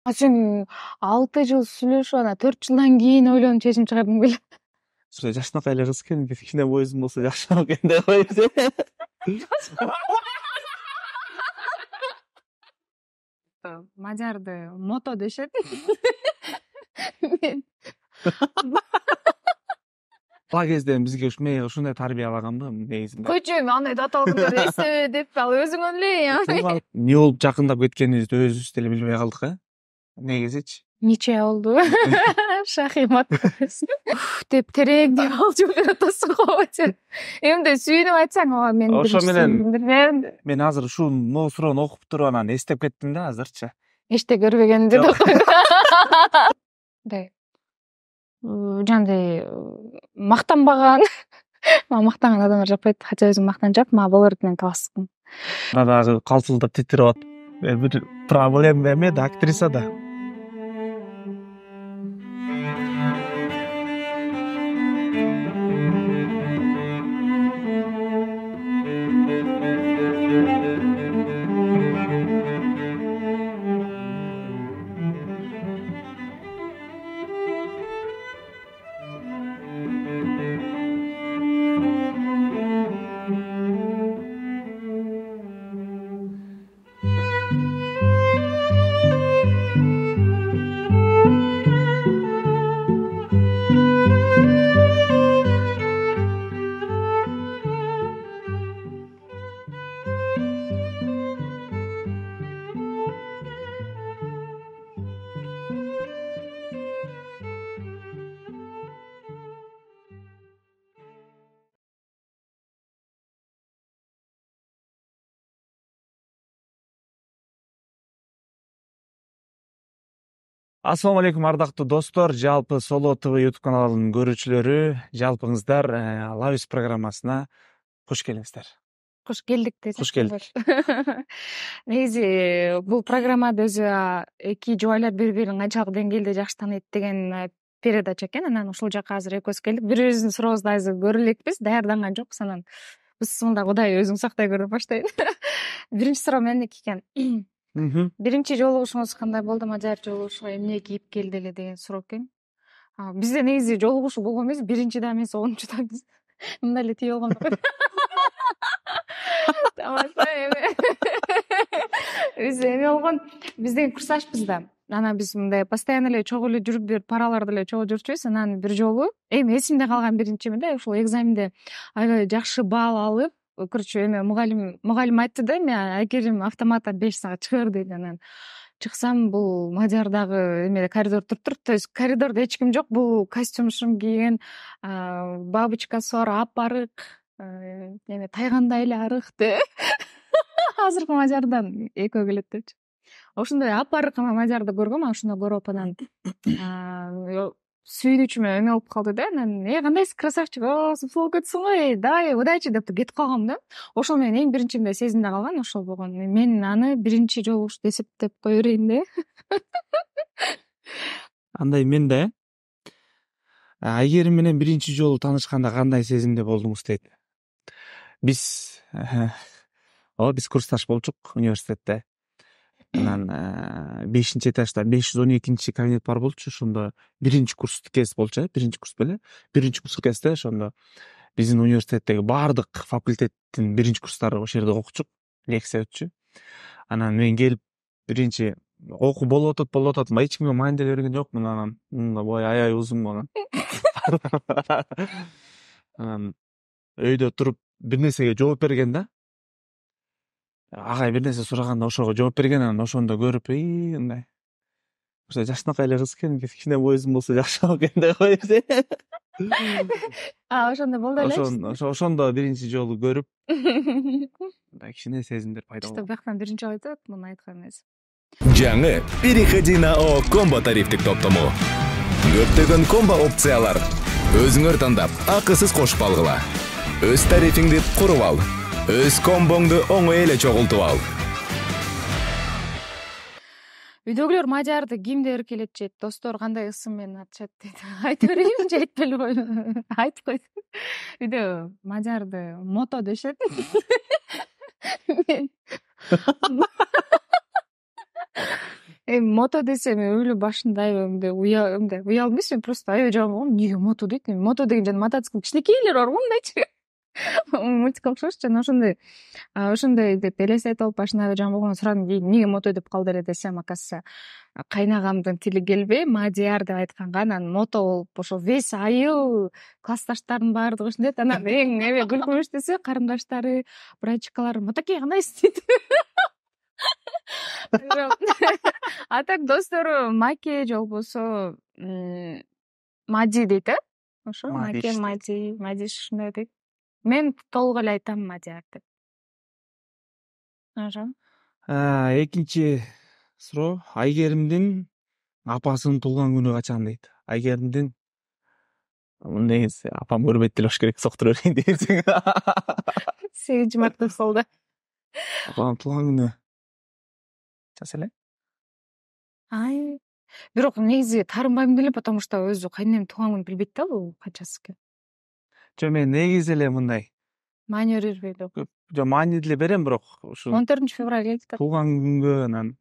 Сен 6 жыл сүйлөшүп анан 4 жылдан кийин ойлонуп чечим чыгардың беле? Жашынакай эле кыз экен, кичине бойузун болсо жакшыраак экен деп коюп. Мажарды мото дешет. Бала кезден бизге ушундай тарбиялаганбы негизинде. Көчөм андай даталгындар эсебе деп ал өзүң эле. Эмне болуп жакындап кеткенибизди өзүбүз деле билбей калдык, негизичи. Ниче болду. Шахимат деп терең деп алып берип атасың го. Эмне сүйүнүп айтсаң, мен ошо менен мен азыр ушул могу суроону окуп туруп анан эстеп кеттим да азырчы. Эчте көрбөгөндү деп койду. Мындай жандай мактанбаган, мактанган адамдар жакпайт, хотя өзүм мактанчак, мага болор менен таласкын. Дагы калсылдап титирип атып. Бир проблема эме да, актриса да. Ассаламу алейкум ардактуу достор, жалпы Соло ТВ YouTube каналынын көрүүчүлөрү, жалпыңыздар Лавис программасына кош келиңиздер. Кош келдик деп. Кош келдик. Негизи бул программада өзү эки жубайлар бири-бирин канчалык деңгээлде жакшы тааныйт деген передача экен. Анан ушул жака азыр экөөбүз келдик. Бири-бирибиздин сурообузду азыр көрө элекпиз. Даярданган жокпуз. Анан бысымылда Кудай өзүң сактай көр деп баштайын. Биринчи суроо мендики экен. Биринчи жолугушуңуз кандай болду? Мажар жолугушууга эмне кийип келди эле деген суроо экен. Бизде негизи жолугушуу болгон эмес, биринчи да эмес, 10-чу да эмес. Мындай эле тие болгон. Тамаша эме. Биз эме болгон, биз деген курсташпыз да. Анан биз мындай постоянно эле чогуу эле жүрүп, бир параларды эле чогуу жүрчүбүз. Анан бир жолу, эсимде калган биринчи да, ушул экзаменде аябай жакшы балл алып, короче, эме мугалим айтты да, айгерим автоматтан 5 саат чыгыр деди. Анан чыксам, бул Мадиардагы эме коридор туруп, то есть коридордо эч ким жок, бул костюм кийген, бабочкасы бар, апарык, эме тайгандай эле арыкты. Азыркы Мадиардан экөө келет депчи. Ошондой апарык Мадиарды көргөм, ошондо көрүп анан сүйүнүчүмө эме болуп калды да. Анан кандайсың, красавчик, болуп кетсиң го, давай удачи деп кетип калгам да. Ошол менен эң биринчи мындай сезимде калган ошол болгон. Мен аны биринчи жолугуш эсептеп кое берейин да. Андай мен да Айгерим менен биринчи жолу таанышканда кандай сезимде болдуңуз дейт. Биз курсташ болчук университетте. Анан 5-этажда 512 кабинет бар болчу. Ошондо биринчи курс кез болчу, биринчи курс беле. Биринчи курс кезде ошондо биздин университеттеги баардык факультеттин биринчи курстары ошол жерде окучук, лекция өтчү. Анан мен келип биринчи окуу болуп атат, эч кимге маанилдей берген жокмун. Анан бой аябай узун болгон. Анан өйдө туруп бир нерсеге жооп берген да. Агай бир нерсе сураганда ошого жооп берген. Анан ошондо көрүп, мындай ошо жашынакай эле кыз экен, кичине бойузун болсо жакшыраак экен деп коюп. Ошондо болду эле. Ошондо биринчи жолу көрүп, мындай кичине сезимдер пайда болду. Что бияктан биринчи жолу айтат, муну айткан эмес. Жаңы Переходи на ООО комбо тарифтик топтому. Көптөгөн комбо опциялар. Өзүңөр тандап, акысыз кошуп алгыла. Өз тарифиңди куруп ал. Өз комбоңду оңой эле чогултуп ал. Үйдөгүлөр Мадиарды кимди эркелетчү? Достор кандай ысым менен атышат дейт. Айта берейин же айтпай койду? Айтып койду. Үйдө Мадиарды мото дешет. Мото десем өлө башында аябай уялмайсың, мен просто аябай жаман эмне мото дейт, мото деген жана мотоцикл кичинекейлер бар го мындайчы. Мультик окшош жана ошондой деп элестетип алып башында аябай жаман болгон сурадым, эмнеге мото деп калды эле десем, оказывается кайнагамдын тили келбей мадияр деп айтканга, анан мото болуп ошо весь айыл классташтардын баардыгы ушинтет. Анан эң күлкүнүч десе карындаштары, братчикалары мотокей кандайсыз дейт. А так достору Маке же болбосо Мади дейт, ошо Маке, Мади ушундай дейт. Мен толук эле айтам Мадияр деп. Ошо. Экинчи суроо, Айгеримдин апасынын туулган күнү качан дейт. Айгеримдин негизи апам көрбөйт деле болуш керек, соктура берейин десең. 8 март деп салды. Апам туулган күнү часы эле. Бирок негизи таарынбайм деле, потому что өзү кайненем туулган күнүн билбейт да, бул канчасы экен. Мен негизи эле мындай. Маани бербей эле. Жо маани деле берем, бирок ушу 14 февраль келип туулган күнгө анан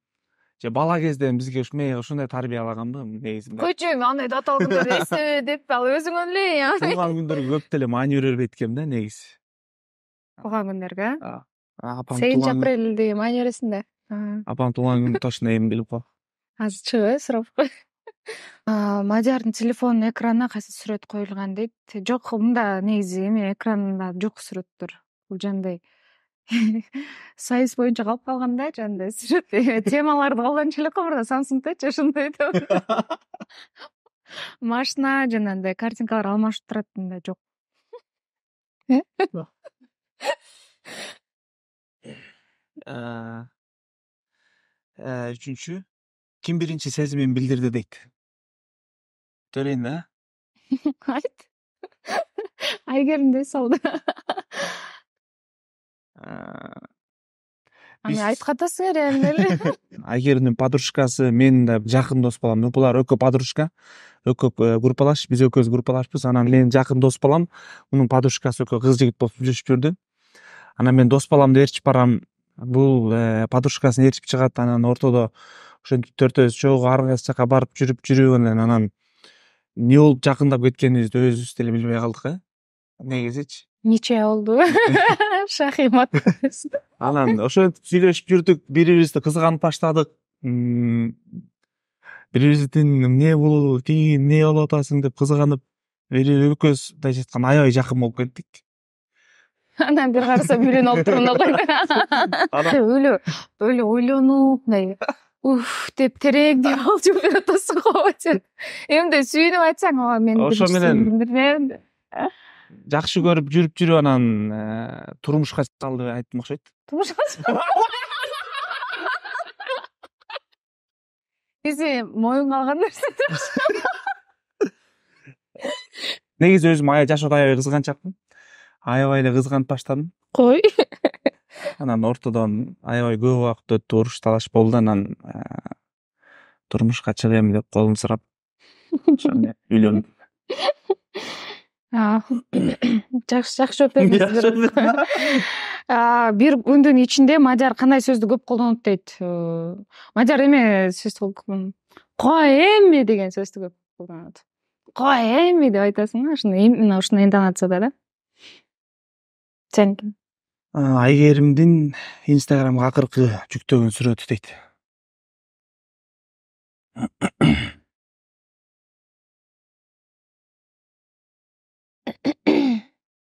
же бала кезден бизге ушундай тарбия алаганбы негизинде. Койчу, андай даталык күндөрдү эстебе деп, ал өзүңөн эле. Туулган күндөргө көп деле маани бербейт экенмин да негизи. Туулган күндөргө? Апам 8 апрель деген маани бересиң да. Апам туулган күнү точно эми билип кал. Азыр чыгып сурап кой. Мадиярдын телефонунун экранына кайсы сүрөт коюлган дейт. Жок, мында негизи эми экранында жок сүрөттөр. Бул жандай сайыз боюнча калып калган да, жандай сүрөт темаларды колдончу элек мурда Samsung'тачы ошондой деп. Машина жанагындай картинкалар алмашып турат, мында жок. Үчүнчү, ким биринчи сезимин билдирди дейт. Төрейин да? Айт. Айгерим дей салды. Айткатасың эле. Айгеримдин подружкасы менин да жакын дос балам. Булар экөө подружка, экөө группалаш, биз экөөбүз группалашпыз. Анан менин жакын дос балам, мунун подружкасы экөө кыз жигит болуп жүрүшүп жүрдү. Анан мен дос баламды ээрчип барам. Бул подружкасын ээрчип чыгат. Анан ортодо ошентип төртөөбүз чогуу ар кайсы жака барып жүрүп анан эмне болуп жакындап кеткенибизди өзүбүз деле билбей калдык, негизичи. Нече болду? Шахимат. Анан ошентип сүйлөшүп жүрдүк, бири-бирибизди кызганып баштадык. Бири-бирибиздин эмне болду, тиги эмне болуп атасың деп кызганып, экөөбүз мындайча айтканда аябай жакын болуп кеттик. Анан бир караса үйлөнүп алып туруп өлө ойлонуп, мындай деп терең деп алып бир атасың го. Эмне сүйүнүп айтсаң, мен ошо менен жакшы көрүп жүрүп анан турмушка чыккалы деп айттым окшойт. Турмушка? Бизи моюнга алган нерсе. Негизи өзүм жашоодо аябай кызганчакмын. Аябай эле кызганып баштадым. Кой. Анан ортодон аябай көп убакыт өттү, уруш талаш болду. Анан турмушка чыгайм деп колун сурап, ошондо үйлөндүм. Жакшы өтөбүз. Бир күндүн ичинде Мадияр кандай сөздү көп колдонот дейт. Мадияр эме сөздү кой эми деген сөздү көп колдонот. Кой эми деп айтасың, ушуну интонацияда да. Сен Айгеримдин Instagramга акыркы жүктөгөн сүрөтү дейт.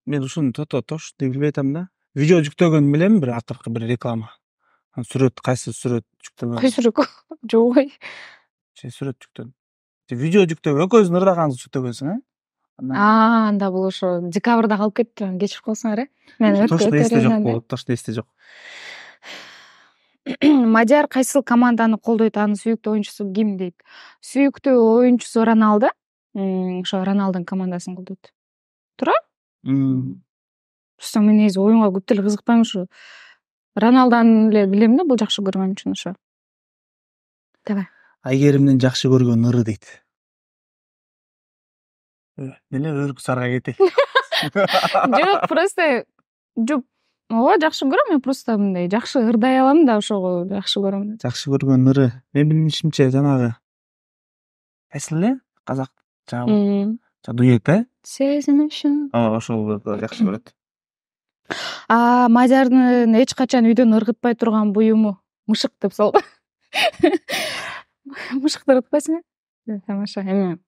Мен ушуну тош деп билбей атам да. Видео жүктөгөн билем, бир акыркы бир реклама. Сүрөт, кайсы сүрөт жүктөгөн? Кайсы сүрөт? Жок. Сүрөт жүктөгөн. Видео жүктөгөн, экөөбүздүн ырдаган жүктөгөнсүң, Анда бул ошо декабрда калып кетти, кечирип калсаңар, Мен точно эсте жок, точно эсте жок. Мадияр кайсыл команданы колдойт, анын сүйүктүү оюнчусу ким дейт? Сүйүктүү оюнчусу Роналдо. Ошо Роналдонун командасын колдойт. Туура? Мен негизи оюнга көп деле кызыкпайм, ушу Роналдону эле билем да, бул жакшы көргөн үчүн ошо. Давай. Айгеримдин жакшы көргөн ыры дейт. Деле өрүк сарга кетейин. Жок, просто ооба жакшы көрөм, мен просто мындай жакшы ырдай алам да, ошого жакшы көрөм. Жакшы көргөн ыры мен билишимче жанагы кайсыл эле казак жанагы дуэт Сезим үчүн. ошол жакшы көрөт. Мадиардын эч качан үйдөн ыргытпай турган буюму мышык деп салды. Мышыкты ыргытпайсың э? Тамаша. Эми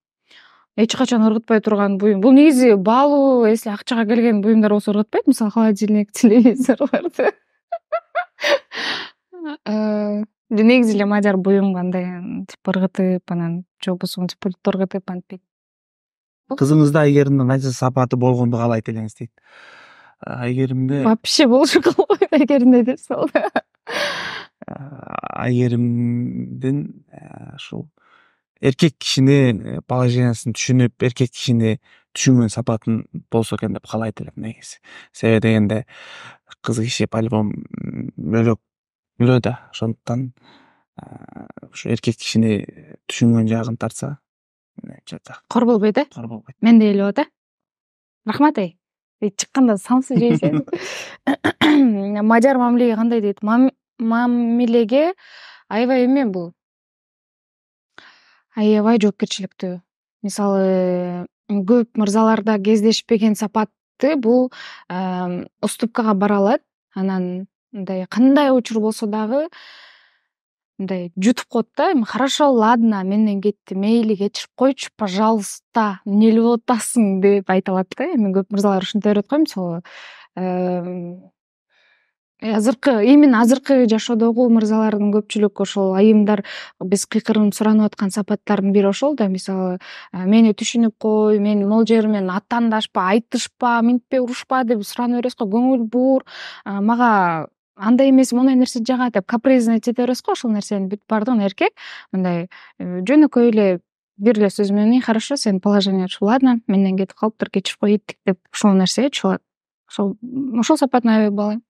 эч качан ыргытпай турган буюм. Бул негизи баалуу, если акчага келген буюмдар болсо ыргытпайт, мисалы холодильник, телевизорлорду. Негизи эле мадиар буюмга андай типа ыргытып, анан же болбосо пультты ыргытып антпейт. Кызыңызда айгеримдин кайсы сапаты болгонду каалайт элеңиз дейт. Айгеримде Вообще болушу калбайт, айгеримде деп салды. айгеримдин ушул эркек кишини положениясын түшүнүп, эркек кишини түшүнгөн сапатын болсо экен деп каалайт элем негизи. Себеби дегенде кыз киши по-любому бөлө да, ошондуктан ушу эркек кишини түшүнгөн жагын тартса Кор болбойт э? кор болбойт. Менде эле болот э? Рахмат ай. Чыкканда самсы жейсиң. Мадиар мамилеге кандай дейт? Мамилеге аябай эме бул. Аябай жоопкерчиликтүү. Мисалы, көп мырзаларда кездешпеген сапатты бул уступкага бара алат. Анан мындай кандай учур болсо дагы мындай жутуп коет да. Эми хорошо, ладно, менден кетти, мейли кечирип койчу, пожалуйста, эмне эле болуп атасың деп айта алат да. Эми көп мырзалар ушинте берет го, мисалы именно азыркы жашоодогу мырзалардын көпчүлүк ошол айымдар биз кыйкырынып суранып аткан сапаттардын бири ошол да. Мисалы, мени түшүнүп кой, мен могул жери менен аттандашпа, айтышпа, минтпе, урушпа деп суранып бересиз го, көңүл бур, мага андай эмес, моундай нерсе жагат деп капризнать эте бересиз го. Ошол нерсени бүт баардыгын эркек мындай жөнөкөй эле бир эле сөз менен хорошо, сенин положениең ушул, ладно, менден кетип калыптыр, кечирип кой, кеттик деп ушул нерсеге түшүп алат. Ошол сапатын аябай баалайм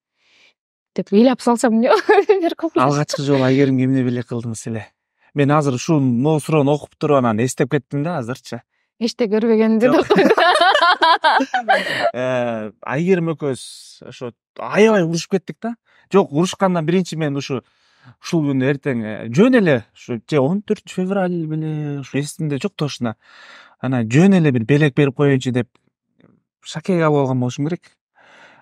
деп ыйлап салсам эмне болот? Алгачкы жолу Айгеримге эмне белек кылдыңыз эле? Мен азыр ушул могу суроону окуп туруп анан эстеп кеттим да азырчы. Эчте көрбөгөндү деп койду. Айгерим экөөбүз ошо аябай урушуп кеттик да. Жок, урушкандан биринчи мен ушул күнү эртең жөн эле ушу же 14 февраль беле ушу эсимде жок точно. Анан жөн эле бир белек берип коеюнчу деп шакек алып алган болушум керек.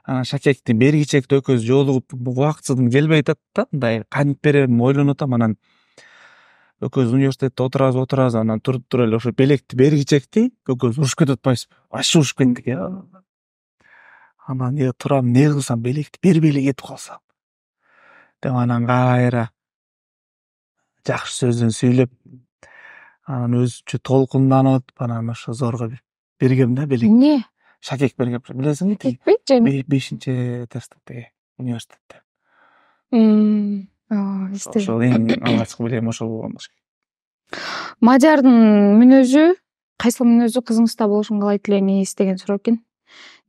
Анан шакекти бергичекти экөөбүз жолугуп убактысыздын келбей атат да, мындай кантип берем ойлонуп атам. Анан экөөбүз университетте отурабыз, анан туруп эле ошо белекти бергичекти экөөбүз урушуп кетип атпайбызбы? Вообще урушуп кеттик. Анан турам, эмне кылсам, белекти бербей эле кетип калсам деп анан кайра жакшы сөздөн сүйлөп, анан өзүнчө толкунданып, анан ошо зорго бергем да белек. Эмне? Шакек бергем, билесиңби? Кетпейт же? 5-чи этаждагы университетте. Ошол эң алгачкы белегим ошол болгон болуш керек. Мадиардын мүнөзү, кайсыл мүнөзү кызыңызда болушун каалайт элеңиз деген суроо экен.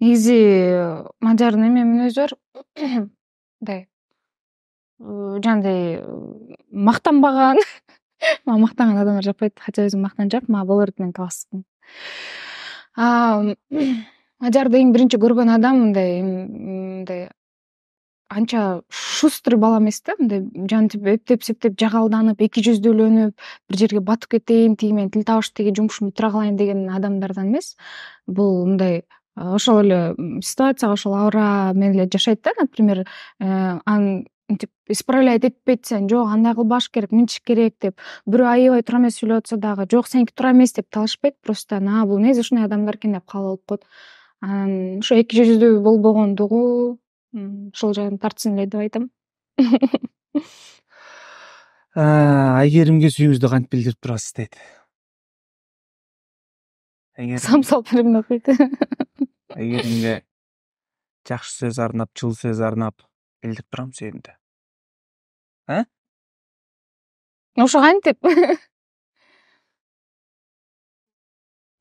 Негизи Мадиардын эме мүнөзү бар. Мындай жандай мактанбаган. Мага мактанган адамдар жакпайт, хотя өзүм мактанчак, мага боло берет, мен талашсызмын. Мадиарды эң биринчи көргөн адам мындай анча шустрый бала эмес да, мындай жантип эптеп-септеп жагалданып, эки жүздүүлөнүп, бир жерге батып кетейин, тиги менен тил табыш, тиги жумушумду бүтүрө калайын деген адамдардан эмес. Бул мындай ошол эле ситуацияга ошол аура менен эле жашайт да. Например, антип исправлять этпейт, сен жок, андай кылбаш керек, мынтиш керек деп, бирөө аябай туура эмес сүйлөп атса дагы жок, сеники туура эмес деп талашпайт, просто бул негизи ушундай адамдар экен деп кабыл алып коет. Анан ошо эки жүздүү болбогондугу ошол жагын тартсын эле деп айтам. Айгеримге сүйүүңүздү кантип билдирип турасыз дейт. Самсал берем деп койду. Айгеримге жакшы сөз арнап, жылуу сөз арнап билдирип турам сүйүүмдү. Ошо кантип?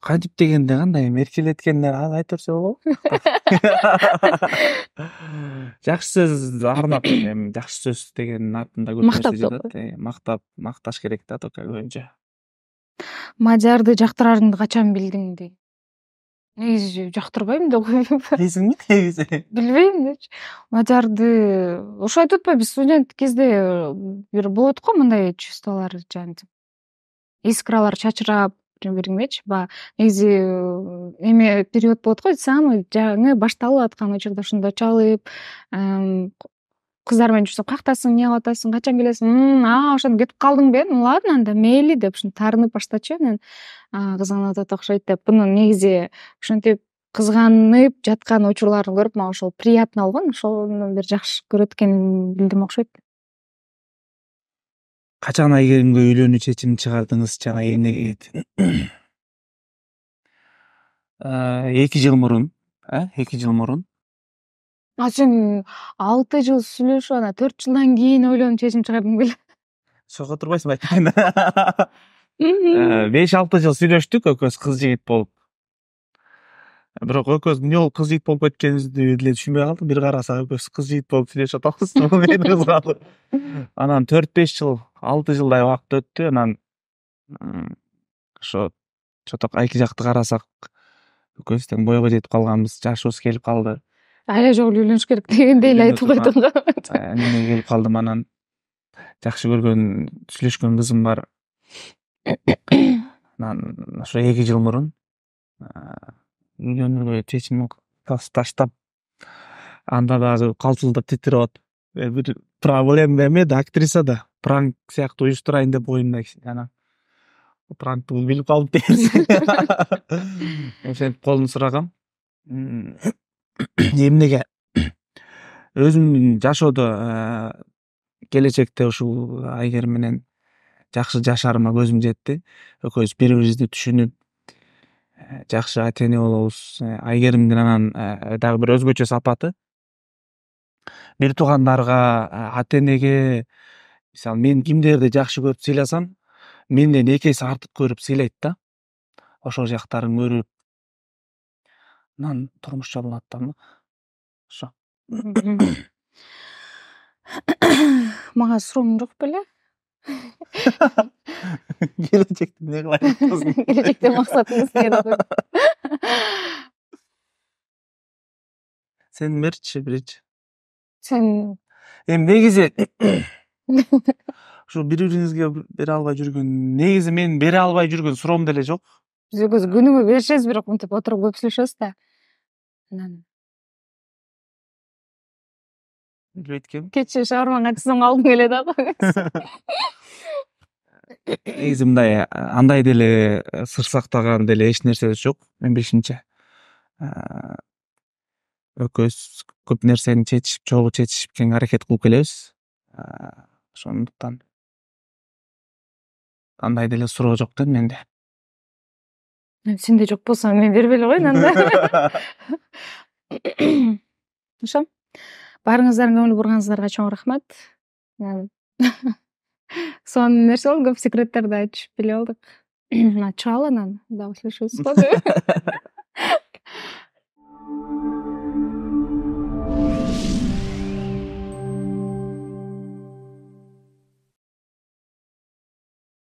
Кантип дегенде кандай, эркелеткенде айта берсе болобу? Жакшы сөз арнап, эми жакшы сөз дегенин артында көп нерсе жатат. Мактап, макташ керек да, только көбүнчө. Мадиарды жактырарыңды качан билдиң дейт. негизи жактырбайм да коюп. Дейсиңби негизи? Билбейм дечи. Мадярды ошо айтып атпайбы, биз студент кезде бир болот го мындай чувстволор, жанагы искралар чачырап бирдемечи. Баягы негизи эме период болот го, самый жаңы башталып аткан учурда ошондо чалып, кыздар менен жүрсөм, каяктасың, эмне кылып атасың, качан келесиң, ошондо кетип калдыңбы? Ладно, анда мейли деп ушинтип таарынып баштачу анан кызганып атат окшойт деп. Мунун негизи ушинтип кызганып жаткан учурларын көрүп мага ошол приятно болгон, ошону бир жакшы көрөт экенин билдим окшойт. Качан Айгеримге үйлөнүү чечимин чыгардыңыз жана эмнеге? 2 жыл мурун, 2 жыл мурун. Сен 6 жыл сүйлөшүп, анан 4 жылдан кийин ойлонуп чечим чыгардың беле? Сого турбайсыңбы айтайын? 5-6 жыл сүйлөштүк экөөбүз кыз жигит болуп. Бирок экөөбүз эмне болуп кыз жигит болуп кеткенибизди деле түшүнбөй калдык. Бир карасак экөөбүз кыз жигит болуп сүйлөшүп атабыз. Бул мени кызганды. Анан 4-5 жыл, 6 жылдай убакыт өттү. Анан ошо чото эки жакты карасак экөөбүз тең бойго жетип калганбыз, жашыбыз келип калды. Айла жок үйлөнүш керек дегендей эле айтып койдуң го. Эмнеге келип калдым, анан жакшы көргөн, сүйлөшкөн кызым бар. Анан ошо 2 жыл мурун үйлөнүүгө чечим таштап, анда дагы калтылдап титирип атып, бир проблема эме да, актриса да, пранк сыяктуу уюштурайын деп оюмда анан пранкты билип калып дерсиң. Ошентип колун сурагам. Эмнеге өзүмдүн жашоодо келечекте ушул Айгерим менен жакшы жашарыма көзүм жетти. Экөөбүз бири бирибизди түшүнүп, жакшы ата-эне болобуз. Айгеримдин анан дагы бир өзгөчө сапаты. Бир туугандарга, ата-энеге, мисалы мен кимдерди жакшы көрүп сыйласам, менден 2 эсе артык көрүп сыйлайт да. Ошол жактарын көрүп, анан турмуш жолуна аттандык. Ошо. Мага суроом жок беле? Келечекте эмне кылайын? Келечекте максатыңыз эмне деп? Сен берчи биринчи. Сен Негизи ушу бири-бириңизге бере албай жүргөн, негизи мен бере албай жүргөн суроом деле жок. биз экөөбүз күнүгө беришебиз, бирок мынтип отуруп көп сүйлөшөбүз да. Анан Билбейт экенмин. кечээ шаарман качсаң алдың эле да. Негизи мындай андай деле сыр сактаган деле эч нерсебиз жок, менин билишимче. Экөөбүз көп нерсени чечишип, чогуу чечишип кең аракет кылып келебиз. Ошондуктан андай деле суроо жок да менде. Сенде жок болсо мен бербей эле коеюн анда. Ошо. Баарыңыздардын көңүл бурганыңыздарга чоң рахмат. Сонун нерсе болду, көп секреттерди айтышып эле болдук. Чыгалы анан дагы сүйлөшөбүз.